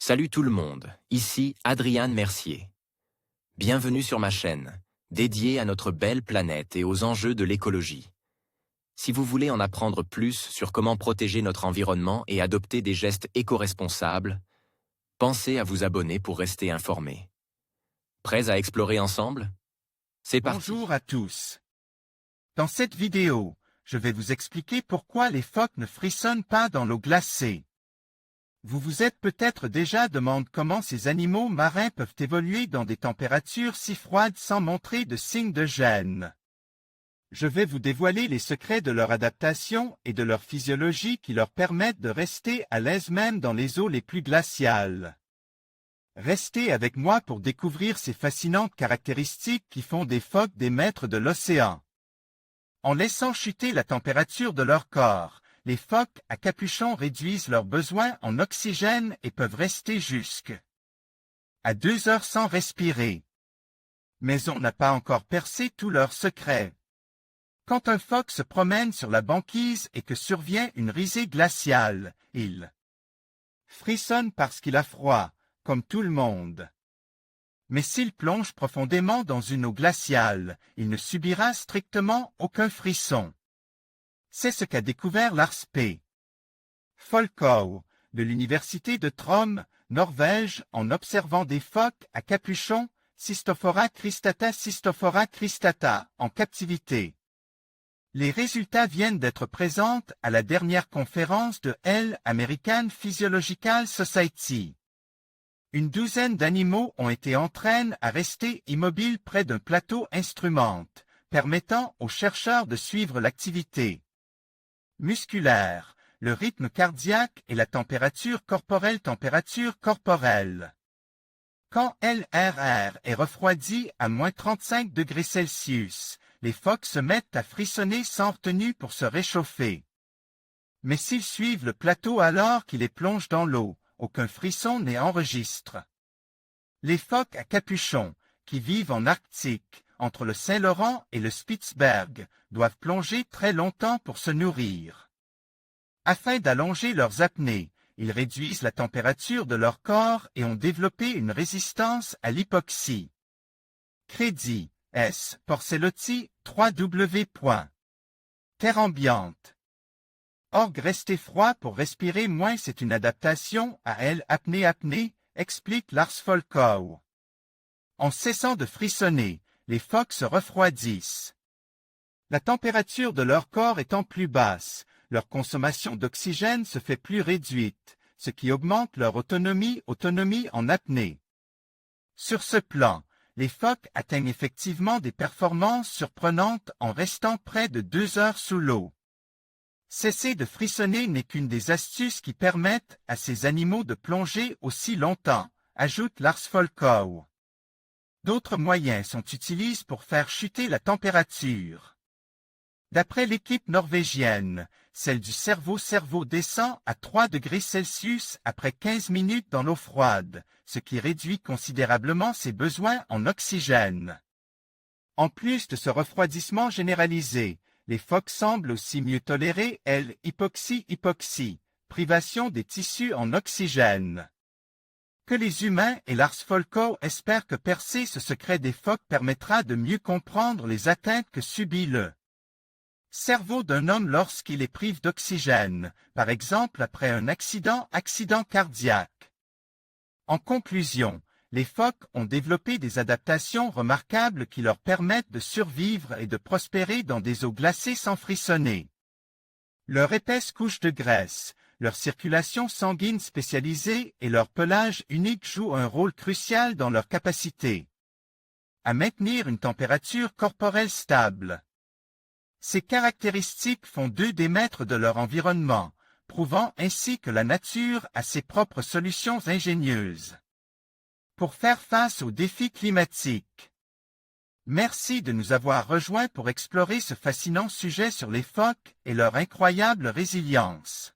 Salut tout le monde, ici Adrian Mercier. Bienvenue sur ma chaîne, dédiée à notre belle planète et aux enjeux de l'écologie. Si vous voulez en apprendre plus sur comment protéger notre environnement et adopter des gestes éco-responsables, pensez à vous abonner pour rester informé. Prêts à explorer ensemble? C'est parti. Bonjour à tous. Dans cette vidéo, je vais vous expliquer pourquoi les phoques ne frissonnent pas dans l'eau glacée. Vous vous êtes peut-être déjà demandé comment ces animaux marins peuvent évoluer dans des températures si froides sans montrer de signes de gêne. Je vais vous dévoiler les secrets de leur adaptation et de leur physiologie qui leur permettent de rester à l'aise même dans les eaux les plus glaciales. Restez avec moi pour découvrir ces fascinantes caractéristiques qui font des phoques des maîtres de l'océan. En laissant chuter la température de leur corps, les phoques à capuchon réduisent leurs besoins en oxygène et peuvent rester à 2 heures sans respirer. Mais on n'a pas encore percé tous leurs secrets. Quand un phoque se promène sur la banquise et que survient une risée glaciale, il frissonne parce qu'il a froid, comme tout le monde. Mais s'il plonge profondément dans une eau glaciale, il ne subira strictement aucun frisson. C'est ce qu'a découvert Lars P. Folkau, de l'université de Tromsø, Norvège, en observant des phoques à capuchon Cystophora cristata en captivité. Les résultats viennent d'être présentés à la dernière conférence de l'American Physiological Society. Une douzaine d'animaux ont été entraînés à rester immobiles près d'un plateau instrument, permettant aux chercheurs de suivre l'activité musculaire, le rythme cardiaque et la température corporelle. Quand l'RR est refroidi à moins 35 degrés Celsius, les phoques se mettent à frissonner sans retenue pour se réchauffer. Mais s'ils suivent le plateau alors qu'il est plonge dans l'eau, aucun frisson n'est enregistré. Les phoques à capuchon, qui vivent en Arctique, entre le Saint-Laurent et le Spitzberg, doivent plonger très longtemps pour se nourrir. Afin d'allonger leurs apnées, ils réduisent la température de leur corps et ont développé une résistance à l'hypoxie. Crédit S. Porcelotti, 3W. Terre ambiante. Orgue rester froid pour respirer moins, c'est une adaptation à l'apnée, explique Lars Folkau. En cessant de frissonner, les phoques se refroidissent. La température de leur corps étant plus basse, leur consommation d'oxygène se fait plus réduite, ce qui augmente leur autonomie en apnée. Sur ce plan, les phoques atteignent effectivement des performances surprenantes en restant près de 2 heures sous l'eau. Cesser de frissonner n'est qu'une des astuces qui permettent à ces animaux de plonger aussi longtemps, ajoute Lars Folkau. D'autres moyens sont utilisés pour faire chuter la température. D'après l'équipe norvégienne, celle du cerveau descend à 3 degrés Celsius après 15 minutes dans l'eau froide, ce qui réduit considérablement ses besoins en oxygène. En plus de ce refroidissement généralisé, les phoques semblent aussi mieux tolérer l'hypoxie, privation des tissus en oxygène. Que les humains et Lars Folkau espèrent que percer ce secret des phoques permettra de mieux comprendre les atteintes que subit le cerveau d'un homme lorsqu'il est privé d'oxygène, par exemple après un accident cardiaque. En conclusion, les phoques ont développé des adaptations remarquables qui leur permettent de survivre et de prospérer dans des eaux glacées sans frissonner. Leur épaisse couche de graisse, leur circulation sanguine spécialisée et leur pelage unique jouent un rôle crucial dans leur capacité à maintenir une température corporelle stable. Ces caractéristiques font d'eux des maîtres de leur environnement, prouvant ainsi que la nature a ses propres solutions ingénieuses pour faire face aux défis climatiques. Merci de nous avoir rejoints pour explorer ce fascinant sujet sur les phoques et leur incroyable résilience.